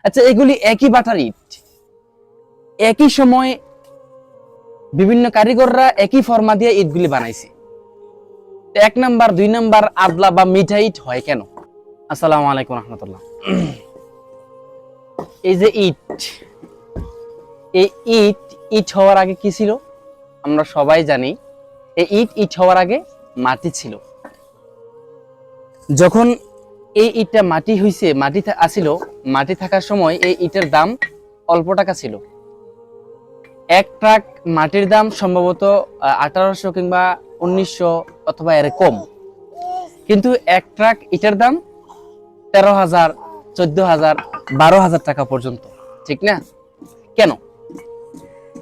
আচ্ছা, এগুলি একই বাটার ইট, একই সময় বিভিন্ন কারিগররা একই ফর্মা দিয়ে ইটগুলি বানাইছে। 1 নাম্বার 2 নাম্বার আদলা বা মিঠা ইট হয় কেন? আসসালামু আলাইকুম রহমতুল্লাহ। এই যে ইট, এই ইট ইট হওয়ার আগে কি ছিল আমরা সবাই জানি। এই ইট হওয়ার আগে মাটি ছিল। যখন এই ইটটা মাটি হইছে, মাটি আসিল, মাটি থাকার সময় এই ইটের দাম অল্প টাকা ছিল। 1 ট্রাক মাটির দাম সম্ভবত 1800 কিংবা 1900 অথবা এর কম। কিন্তু 1 ট্রাক ইটের দাম 13,000, 14,000, 12,000 টাকা পর্যন্ত, ঠিক না? কেন?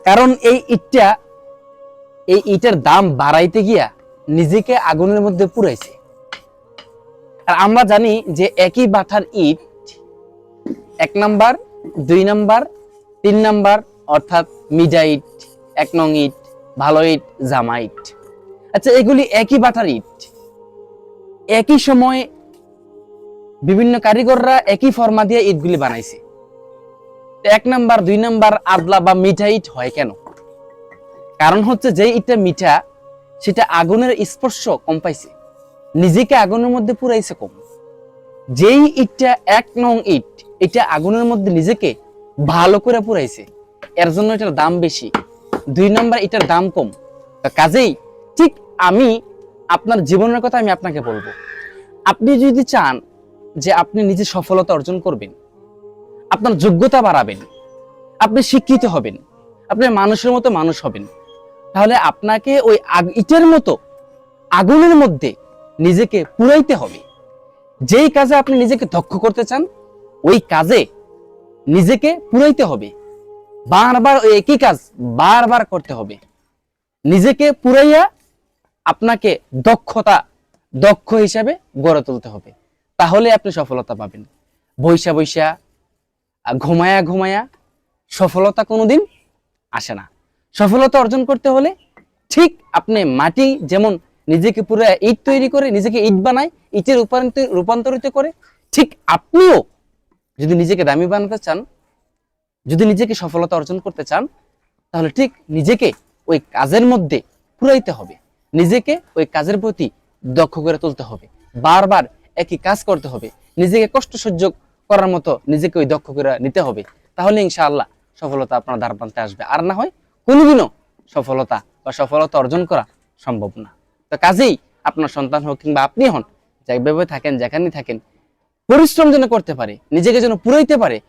কারণ এই ইটের দাম বাড়াইতে গিয়া নিজেকে আগুনের মধ্যে পুরাইছে। আর আমরা জানি যে একই বাটার ইট 1 নাম্বার 2 নাম্বার 3 নাম্বার অর্থাৎ মিডা ইট, 1 নং ইট, ভালো ইট, জামা ইট। আচ্ছা, এগুলি একই বাটার ইট, একই সময় বিভিন্ন কারিগররা একই ফর্মা দিয়ে ইটগুলি বানাইছে। 1 নাম্বার 2 নাম্বার আদলা বা মিঠা ইট হয় কেন? কারণ হচ্ছে যে ইটটা মিঠা সেটা আগুনের স্পর্শ কম পাইছে, নিজেকে আগুনের মধ্যে পুরাইছে কম। যেই ইটটা 1 নং ইট, এটা আগুনের মধ্যে নিজেকে ভালো করে পুরাইছে, এর জন্য এটার দাম বেশি। 2 নাম্বার এটার দাম কম। কাজেই ঠিক আমি আপনার জীবনের কথা আমি আপনাকে বলবো, আপনি যদি চান যে আপনি নিজে সফলতা অর্জন করবেন, আপনার যোগ্যতা বাড়াবেন, আপনি শিক্ষিত হবেন, আপনি মানুষের মতো মানুষ হবেন, তাহলে আপনাকে ওই ইটের মতো আগুনের মধ্যে নিজেকে পুরাইতে হবে। যেই কাজে আপনি নিজেকে দক্ষ করতে চান, ওই কাজে নিজেকে পুরাইতে হবে। বারবার ওই একই কাজ বারবার করতে হবে। নিজেকে পুরাইয়া আপনাকে দক্ষ হিসাবে গড়ে তুলতে হবে, তাহলে আপনি সফলতা পাবেন। বৈশা ঘুমায়া সফলতা কোনোদিন আসে না। সফলতা অর্জন করতে হলে ঠিক আপনি মাটি যেমন নিজেকে পুরো ইট তৈরি করে নিজেকে ইট বানায়, ইটের রূপান্তরিত করে, ঠিক আপনিও যদি নিজেকে দামি বানাতে চান, যদি নিজেকে সফলতা অর্জন করতে চান, তাহলে ঠিক নিজেকে ওই কাজের মধ্যে পুরাইতে হবে, নিজেকে ওই কাজের প্রতি দক্ষ করে তুলতে হবে, বারবার একই কাজ করতে হবে, নিজেকে কষ্ট সহ্য করার মতো নিজেকে ওই দক্ষ করে নিতে হবে। তাহলে ইনশাআল্লাহ সফলতা আপনার দ্বারপ্রান্তে আসবে। আর না হয় কোনোদিনও সফলতা অর্জন করা সম্ভব না। তো কাজেই আপনার সন্তান হোক কিংবা আপনি হন, যেভাবে থাকেন, যেখানে থাকেন, পরিশ্রম যেন করতে পারে, নিজেকে যেন পুরাইতে পারে,